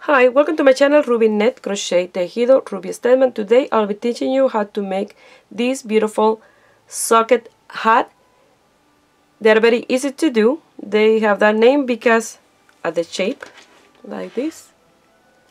Hi, welcome to my channel Ruby Net Crochet Tejido Ruby Stedman. Today I'll be teaching you how to make this beautiful socket hat. They're very easy to do. They have that name because of the shape, like this.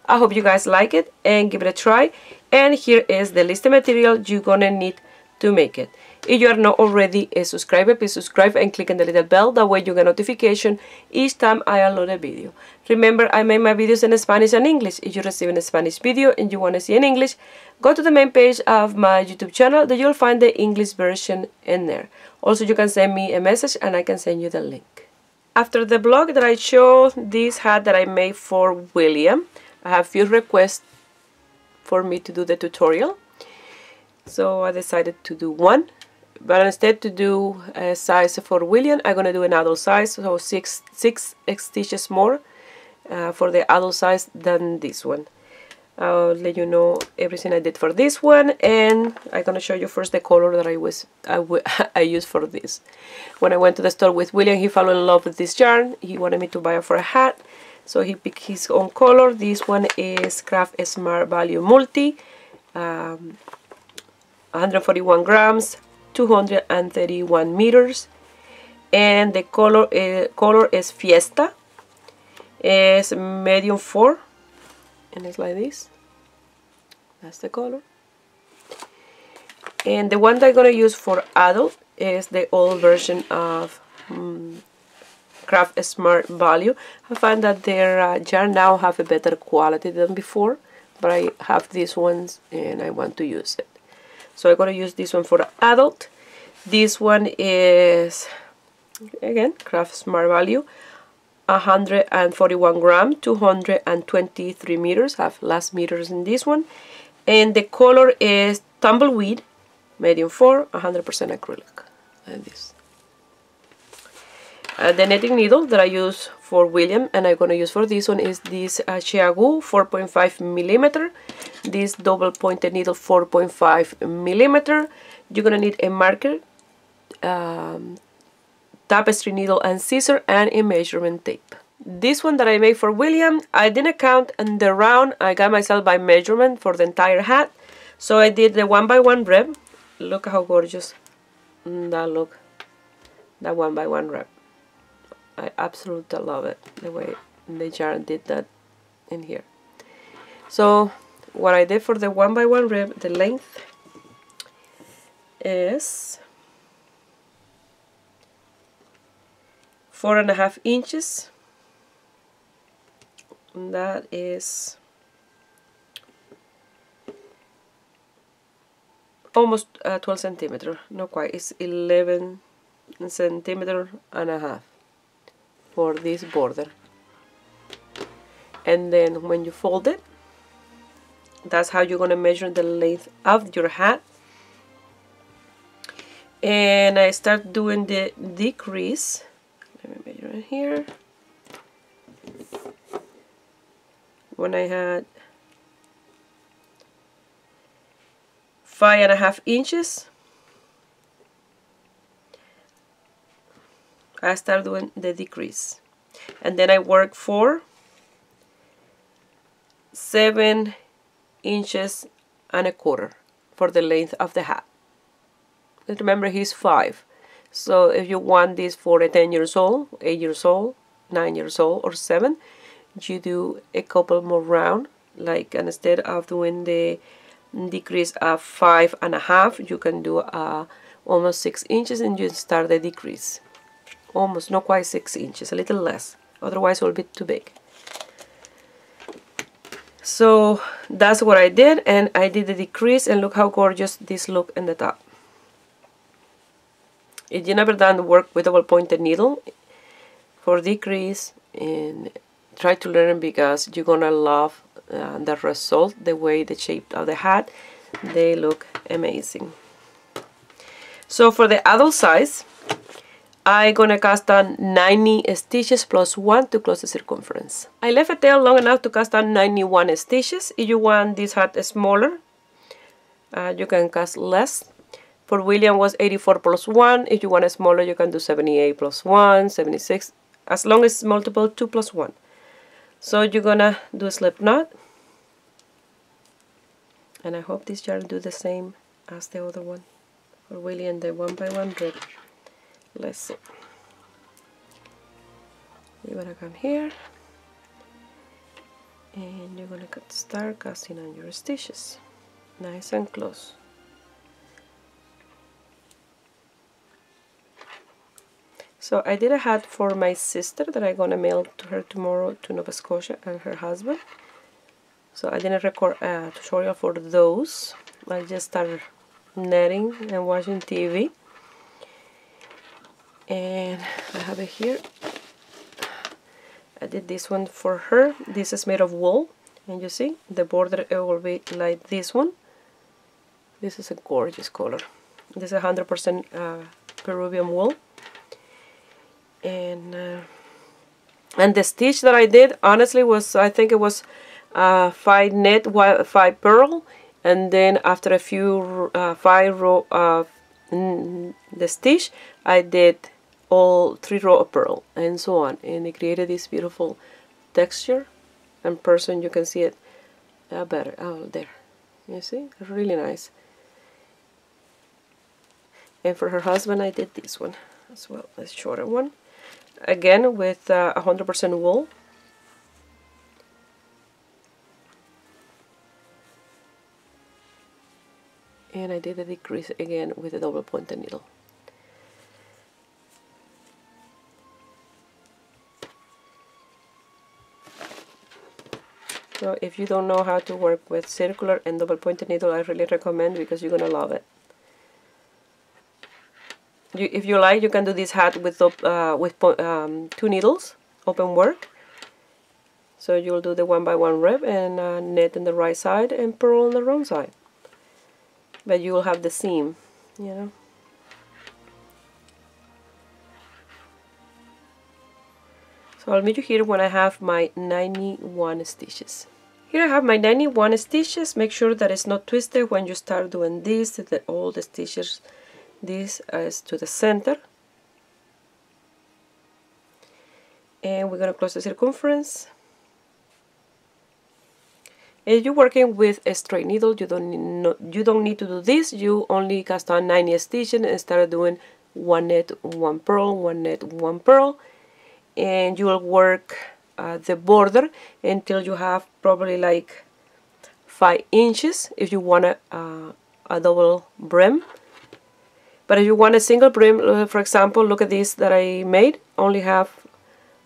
I hope you guys like it and give it a try. And here is the list of material you're gonna need to make it. If you are not already a subscriber, please subscribe and click on the little bell. That way you get notification each time I upload a video. Remember, I make my videos in Spanish and English. If you receive a Spanish video and you want to see in English, go to the main page of my YouTube channel that you'll find the English version in there. Also, you can send me a message and I can send you the link. After the blog that I show this hat that I made for William, I have few requests for me to do the tutorial. So I decided to do one. But instead to do a size for William, I'm going to do an adult size, so six stitches more for the adult size than this one. I'll let you know everything I did for this one, and I'm going to show you first the color that I used for this. When I went to the store with William, he fell in love with this yarn. He wanted me to buy it for a hat, so he picked his own color. This one is Craft Smart Value Multi, 141 grams. 231 meters, and the color is Fiesta. It's medium 4, and it's like this. That's the color. And the one that I'm gonna use for adult is the old version of Craft Smart Value. I find that their yarn now have a better quality than before, but I have these ones and I want to use it. So I'm going to use this one for adult. This one is, again, Craft Smart Value, 141 grams, 223 meters. I have less meters in this one. And the color is Tumbleweed, medium 4, 100% acrylic, like this. The knitting needle that I use for William and I'm going to use for this one is this Chiagu 4.5 millimeter. This double pointed needle 4.5 millimeter. You're going to need a marker, tapestry needle and scissor, and a measurement tape. This one that I made for William, I didn't count in the round. I got myself by measurement for the entire hat. So I did the 1x1 rep. Look how gorgeous that look. That 1x1 rep. I absolutely love it, the way the yarn did that in here. So what I did for the 1x1 rib, the length is 4.5 inches. And that is almost 12 centimeters. Not quite. It's 11 centimeters and a half for this border. And then when you fold it, that's how you're going to measure the length of your hat. And I start doing the decrease. Let me measure it here. When I had 5.5 inches, I start doing the decrease, and then I work for 7.25 inches for the length of the hat. And remember, he's 5, so if you want this for a 10 years old, 8 years old, 9 years old, or 7, you do a couple more round. Like, instead of doing the decrease of 5.5, you can do almost 6 inches, and you start the decrease. Almost, not quite 6 inches, a little less, otherwise it will be too big. So that's what I did, and I did the decrease, and look how gorgeous this look in the top. If you never done the work with double pointed needle for decrease, and try to learn, because you're gonna love the result, the way the shape of the hat, they look amazing. So for the adult size, I'm gonna cast on 90 stitches plus 1 to close the circumference. I left a tail long enough to cast on 91 stitches. If you want this hat smaller, you can cast less. For William was 84 plus 1. If you want it smaller, you can do 78 plus 1, 76, as long as it's multiple 2 plus 1. So you're gonna do a slip knot, and I hope this yarn do the same as the other one, or really in the 1x1 rib. Let's see. You're gonna come here, and you're gonna start casting on your stitches, nice and close. So I did a hat for my sister that I'm gonna mail to her tomorrow to Nova Scotia, and her husband. So I didn't record a tutorial for those. I just started knitting and watching TV. And I have it here. I did this one for her. This is made of wool, and you see the border, it will be like this one. This is a gorgeous color. This is 100% Peruvian wool. And the stitch that I did, honestly, was, I think it was 5 knit, 5 purl, and then after a few 5 row of the stitch, I did all 3 row of purl, and so on, and it created this beautiful texture. In person, you can see it better. Oh, there, you see, really nice. And for her husband, I did this one as well, a shorter one. Again with 100% wool. And I did a decrease again with a double pointed needle. So if you don't know how to work with circular and double pointed needle, I really recommend, because you're gonna love it. If you like, you can do this hat with 2 needles, open work. So you'll do the 1x1 rib and knit on the right side and purl on the wrong side. But you will have the seam, you know. So I'll meet you here when I have my 91 stitches. Here I have my 91 stitches. Make sure that it's not twisted when you start doing this, that all the stitches, this is to the center. And we're going to close the circumference. If you're working with a straight needle, you don't need to do this. You only cast on 90 stitches and start doing 1 knit, 1 purl, 1 knit, 1 purl, and you will work the border until you have probably like 5 inches if you want a double brim. But if you want a single brim, for example, look at this that I made, only have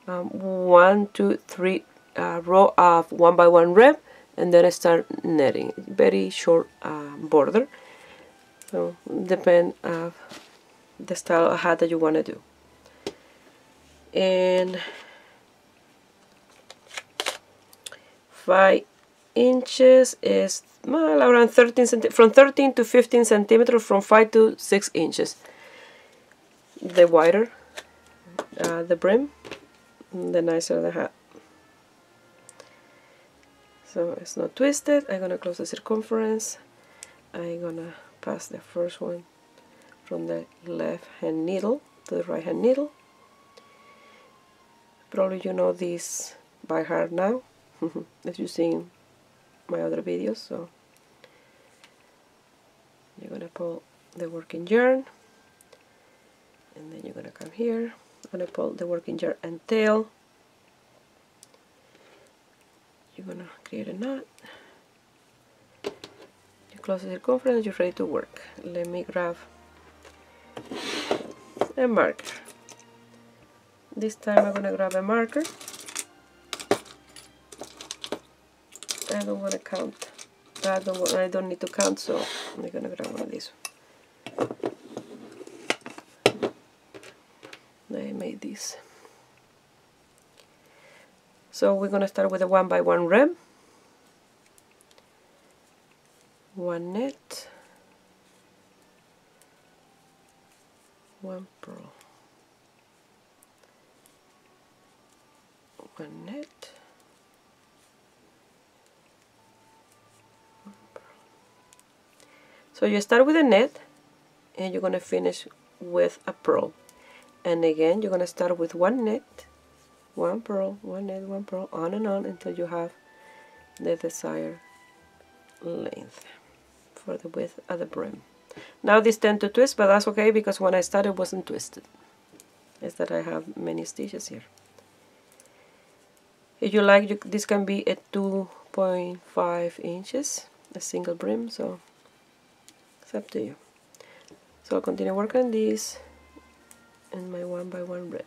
1, 2, 3 row of 1x1 rib, and then I start knitting. Very short border. So depend on the style of hat that you want to do. And 5 inches is around 13 from 13 to 15 centimeters, from 5 to 6 inches. The wider the brim, the nicer the hat. So it's not twisted. I'm gonna close the circumference. I'm gonna pass the first one from the left hand needle to the right hand needle. Probably you know this by heart now, if you've seen my other videos. So you're gonna pull the working yarn, and then you're gonna come here. I'm gonna pull the working yarn and tail. You're gonna create a knot. You close the circumference. You're ready to work. Let me grab a marker. This time I'm gonna grab a marker. I don't want to count. I don't need to count, so I'm gonna grab one of these. I made this. So we're gonna start with a 1x1 rib, 1 knit, 1 purl, 1 knit, 1 purl. So you start with a knit, and you're gonna finish with a purl. And again, you're gonna start with 1 knit, one purl, one knit, one purl, on and on until you have the desired length for the width at the brim. Now these tend to twist, but that's okay because when I started it wasn't twisted. It's that I have many stitches here. If you like, this can be at 2.5 inches, a single brim, so it's up to you. So I'll continue working on this in my 1x1 rib.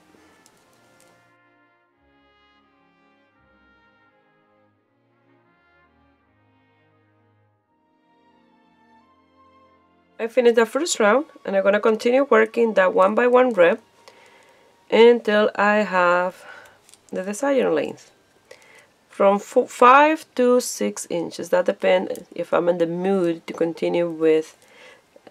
I finished the first round, and I'm going to continue working that 1x1 rib until I have the desired length. From 5 to 6 inches, that depends if I'm in the mood to continue with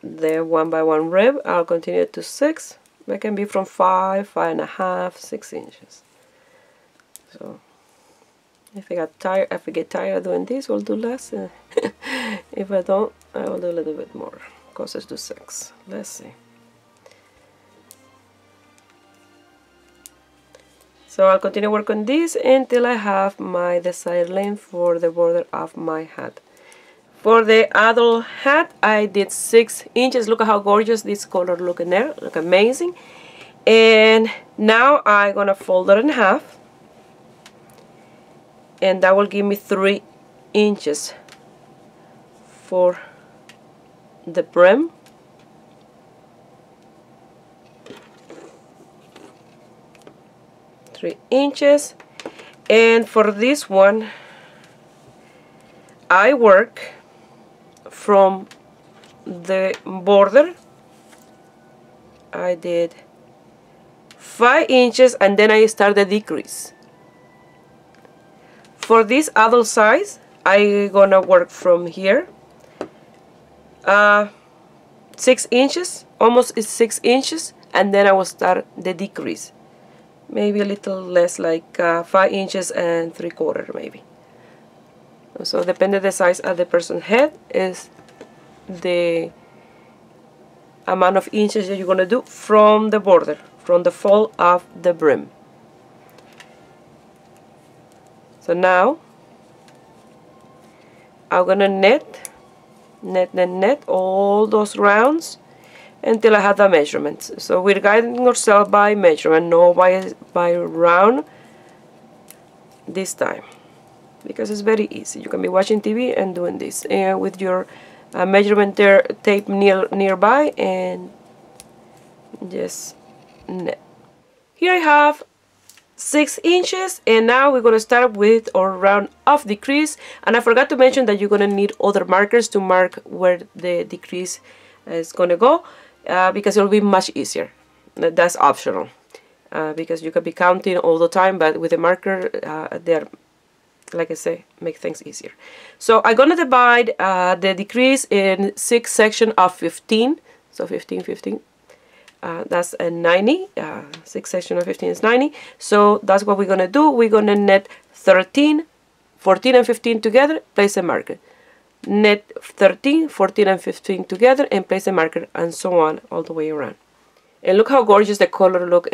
the 1x1 rib. I'll continue to 6. It can be from 5, 5.5, 6 inches. So if I get tired doing this, I'll do less. If I don't, I will do a little bit more. Closest to 6. Let's see. So I'll continue working this until I have my desired length for the border of my hat. For the adult hat, I did 6 inches. Look at how gorgeous this color look in there. Look amazing. And now I'm gonna fold it in half, and that will give me 3 inches for the brim. Three inches. And for this one, I work from the border. I did 5 inches, and then I start the decrease. For this adult size, I'm gonna work from here 6 inches, almost 6 inches, and then I will start the decrease. Maybe a little less, like 5 inches and 3/4 maybe. So depending the size of the person's head is the amount of inches that you're going to do from the border, from the fold of the brim. So now I'm going to net all those rounds until I have the measurements. So we're guiding ourselves by measurement, not by round this time, because it's very easy. You can be watching TV and doing this with your measurement tape nearby, and just net. Here I have 6 inches, and now we're going to start with our round of decrease. And I forgot to mention that you're going to need other markers to mark where the decrease is going to go, because it will be much easier. That's optional, because you can be counting all the time, but with a marker, they're, like I say, make things easier. So I'm going to divide the decrease in 6 sections of 15. So 15, 15. That's a 90. 6 sections of 15 is 90. So that's what we're going to do. We're going to net 13, 14 and 15 together, place a marker. Net 13, 14 and 15 together and place a marker, and so on all the way around. And look how gorgeous the color look.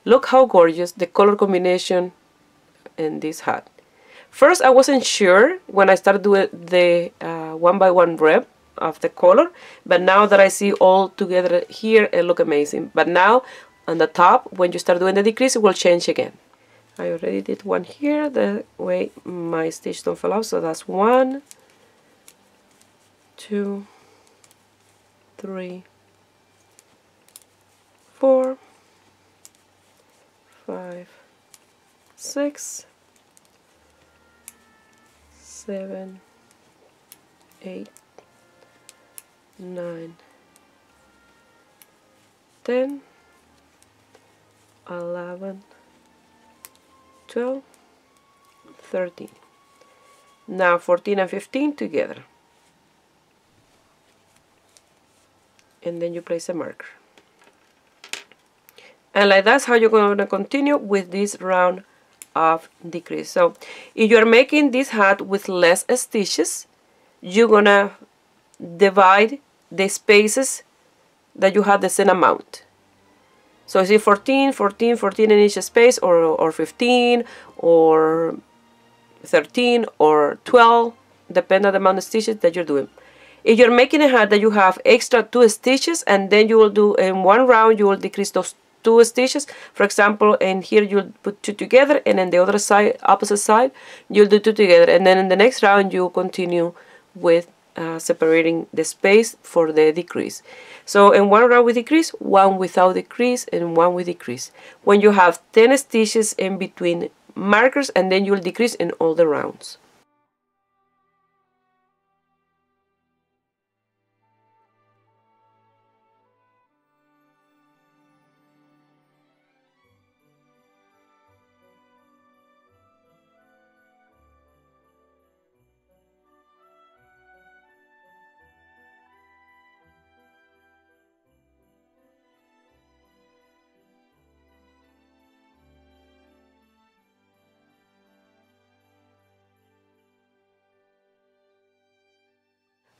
Look how gorgeous the color combination in this hat. First, I wasn't sure when I started doing the 1x1 rib of the color, but now that I see all together here, it look amazing. But now on the top, when you start doing the decrease, it will change again. I already did one here, the way my stitch don't fall out. So that's 1, 2, 3, 4, 5, 6, 7, 8, 9, 10, 11, 12, 13. Now 14 and 15 together. And then you place a marker. And like that's how you're going to continue with this round of decrease. So if you're making this hat with less stitches, you're going to divide the spaces that you have the same amount. So I see 14, 14, 14 in each space, or 15, or 13, or 12, depending on the amount of stitches that you're doing. If you're making a hat that you have extra 2 stitches, and then you will do in one round, you will decrease those 2 stitches. For example, in here you'll put 2 together, and in the other side, opposite side, you'll do 2 together, and then in the next round you'll continue with separating the space for the decrease. So in one round with decrease, one without decrease, and one with decrease. When you have 10 stitches in between markers, and then you'll decrease in all the rounds.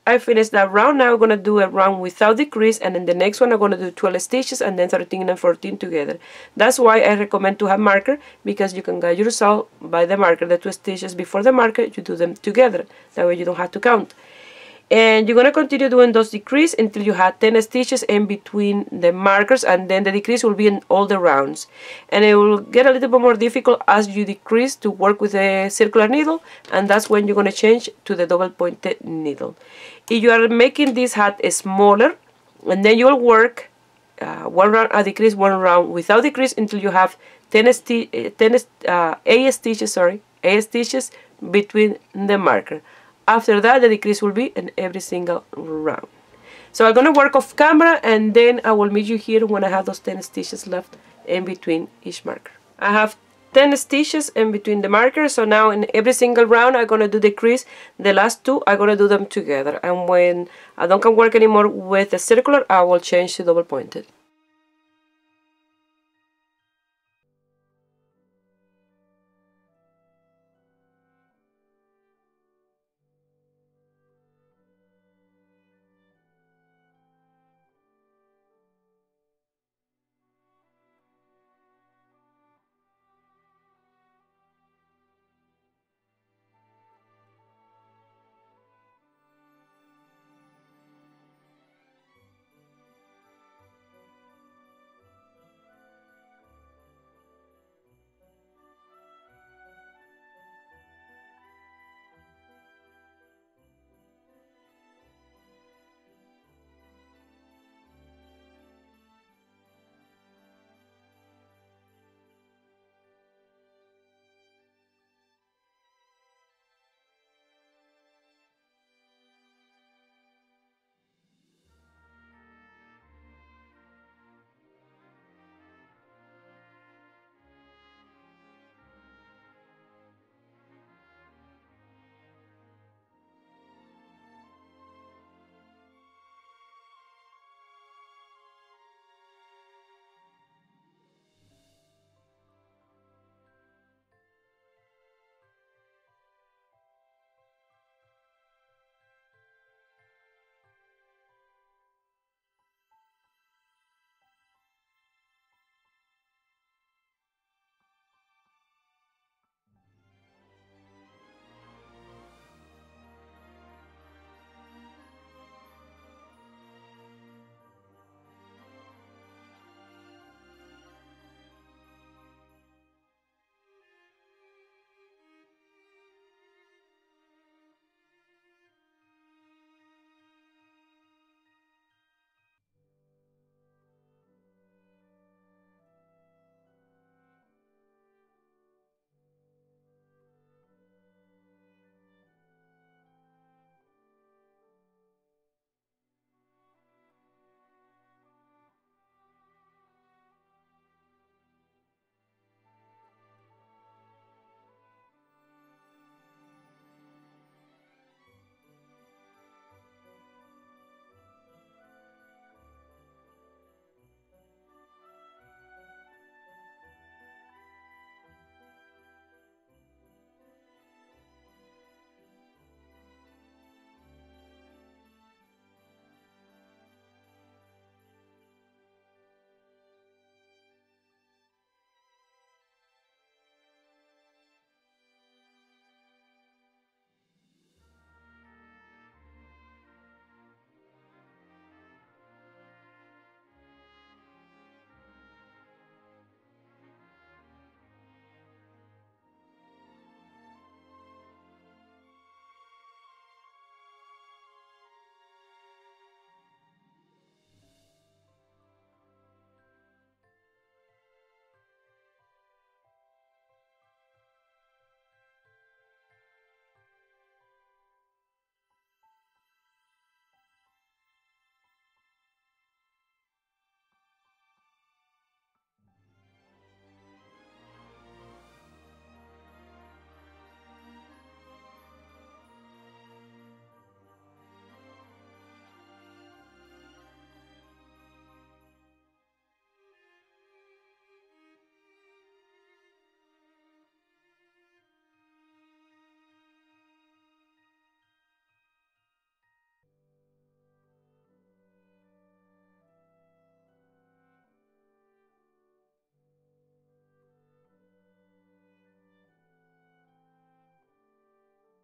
I finished that round. Now I'm going to do a round without decrease, and in the next one I'm going to do 12 stitches and then 13 and 14 together. That's why I recommend to have marker, because you can guide yourself by the marker. The 2 stitches before the marker, you do them together. That way you don't have to count. And you're going to continue doing those decrease until you have 10 stitches in between the markers, and then the decrease will be in all the rounds. And it will get a little bit more difficult as you decrease to work with a circular needle, and that's when you're going to change to the double pointed needle. If you are making this hat smaller, and then you'll work one round a decrease, one round without decrease until you have 8 stitches between the marker. After that, the decrease will be in every single round. So I'm going to work off camera, and then I will meet you here when I have those 10 stitches left in between each marker. I have 10 stitches in between the markers, so now in every single round I'm going to do decrease. The last 2 I'm going to do them together, and when I don't can work anymore with the circular, I will change to double pointed.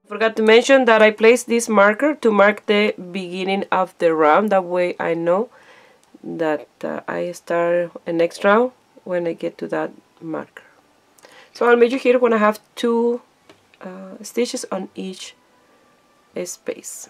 Forgot to mention that I placed this marker to mark the beginning of the round. That way I know that I start a next round when I get to that marker. So I'll measure here when I have 2 stitches on each space.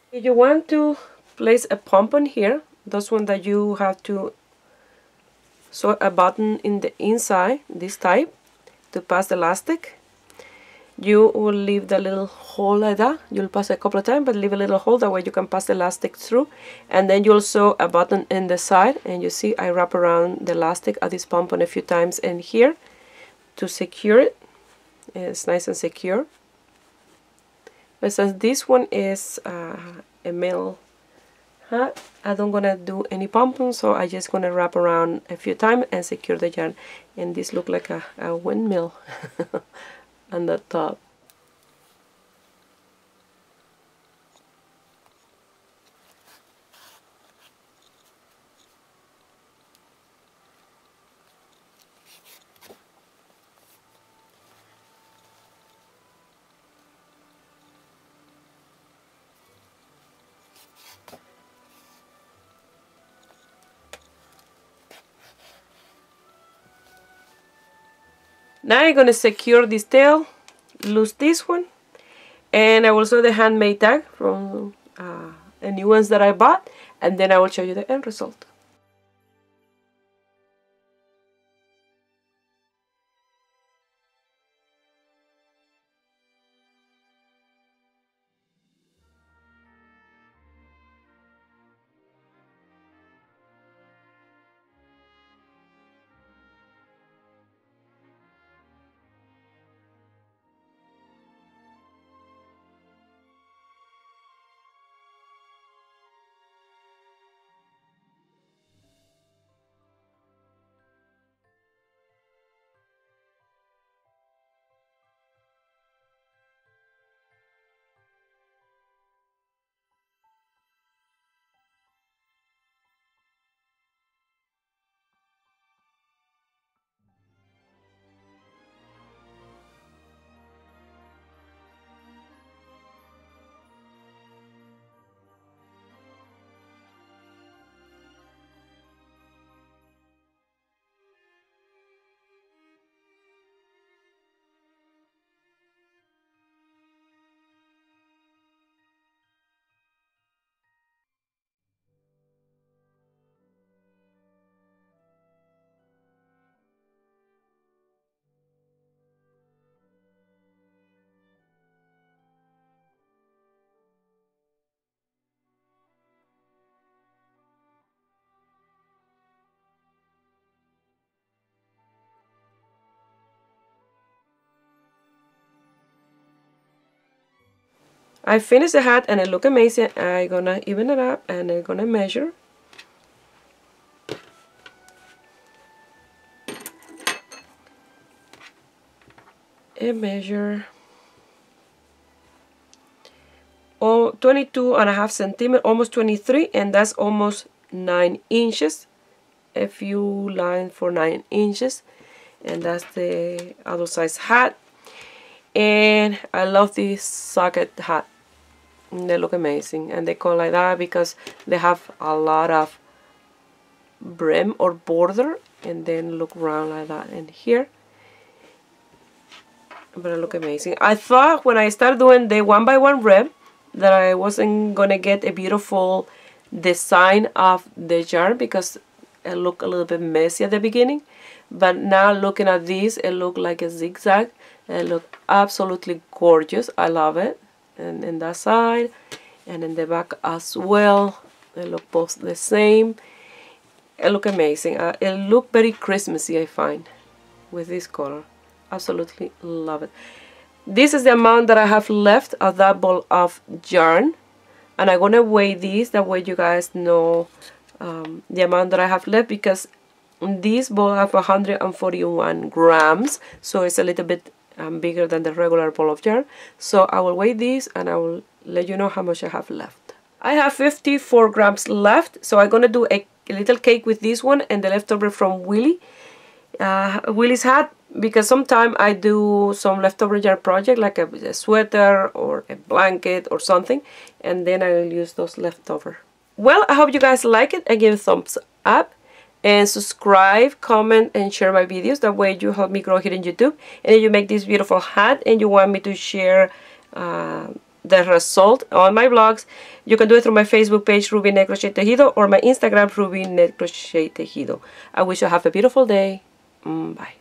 If you want to place a pom-pom here, that's one that you have to sew a button in the inside, this type, to pass the elastic. You will leave the little hole like that. You'll pass it a couple of times, but leave a little hole, that way you can pass the elastic through. And then you'll sew a button in the side, and you see I wrap around the elastic of this pom-pom a few times in here to secure it. It's nice and secure. But since this one is a male hat, I don't gonna do any pom-poms, so I just gonna wrap around a few times and secure the yarn. And this look like a windmill on the top. Now I'm going to secure this tail, lose this one, and I will sew the handmade tag from the new ones that I bought, and then I will show you the end result. I finished the hat and it look amazing. I'm gonna even it up and I'm gonna measure. And measure 22.5 centimeters, almost 23, and that's almost 9 inches. A few lines for 9 inches, and that's the adult size hat. And I love this socket hat. They look amazing, and they call like that because they have a lot of brim or border, and then look round like that in here. But it look amazing. I thought when I started doing the 1x1 rib that I wasn't gonna get a beautiful design of the yarn because it looked a little bit messy at the beginning. But now looking at this, it looked like a zigzag. It looked absolutely gorgeous. I love it. And in that side and in the back as well, they look both the same. It look amazing. It look very Christmassy, I find, with this color. Absolutely love it. This is the amount that I have left of that ball of yarn, and I'm gonna weigh these, that way you guys know the amount that I have left, because this ball have 141 grams, so it's a little bit bigger than the regular ball of yarn. So I will weigh this and I will let you know how much I have left. I have 54 grams left, so I'm gonna do a little cake with this one and the leftover from Willie's hat, because sometimes I do some leftover yarn project like a sweater or a blanket or something, and then I will use those leftover. Well, I hope you guys like it and give a thumbs up and subscribe, comment and share my videos. That way you help me grow here in YouTube. And if you make this beautiful hat and you want me to share the result on my vlogs, you can do it through my Facebook page, Ruby Net Crochet Tejido, or my Instagram, Ruby Net Crochet Tejido. I wish you have a beautiful day. Bye.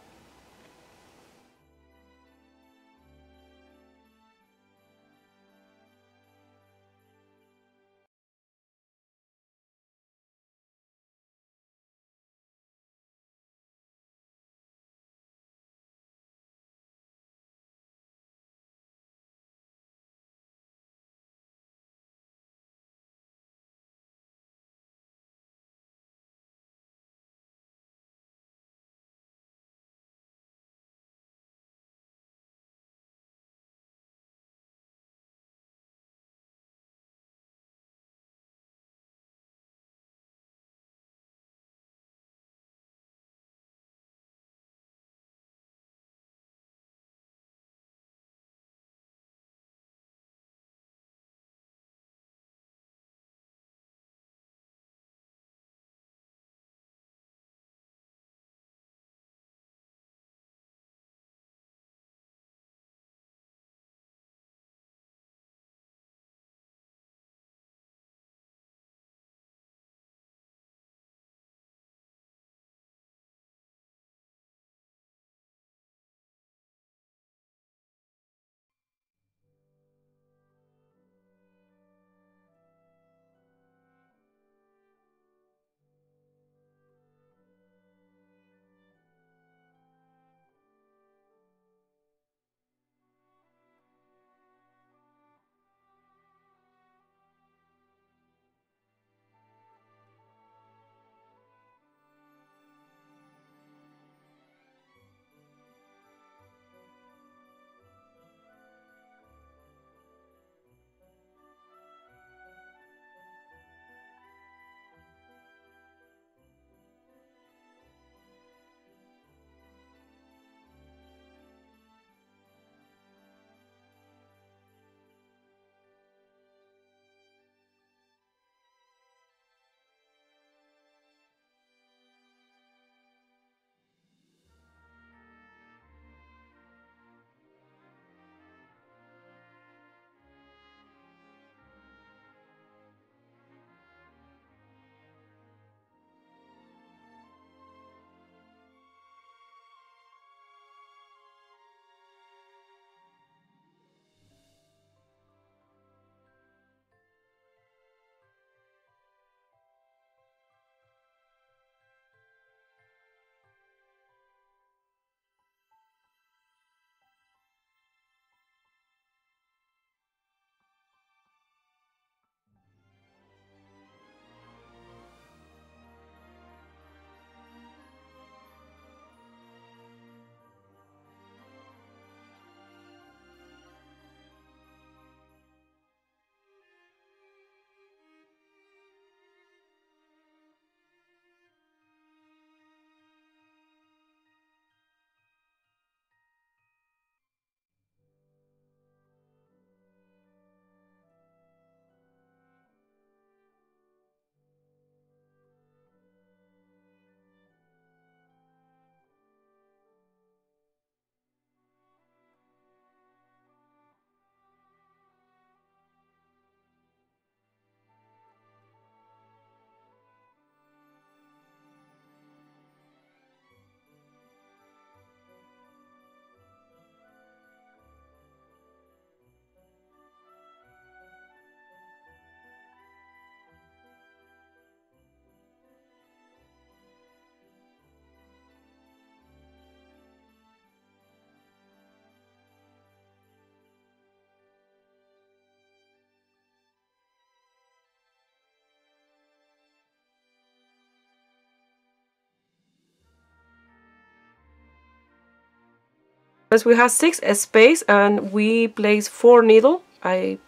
because we have 6 space and we place 4 needle. I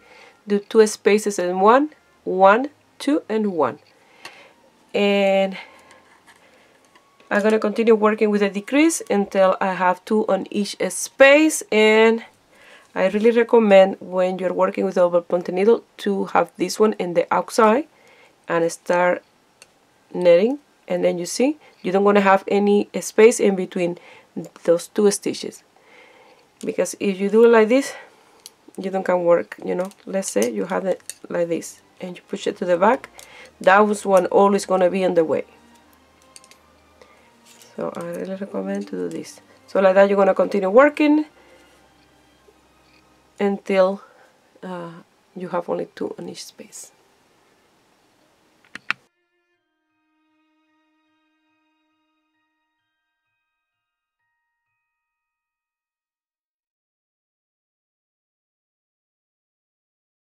do 2 spaces in 1, 1, 2 and 1. And I'm going to continue working with the decrease until I have 2 on each space. And I really recommend when you're working with double pointed needle to have this one in the outside and start netting. And then you see, you don't want to have any space in between those 2 stitches. Because if you do it like this, you don't can work, you know. Let's say you have it like this and you push it to the back. That was one always going to be in the way. So I really recommend to do this. So like that you're going to continue working until you have only 2 on each space.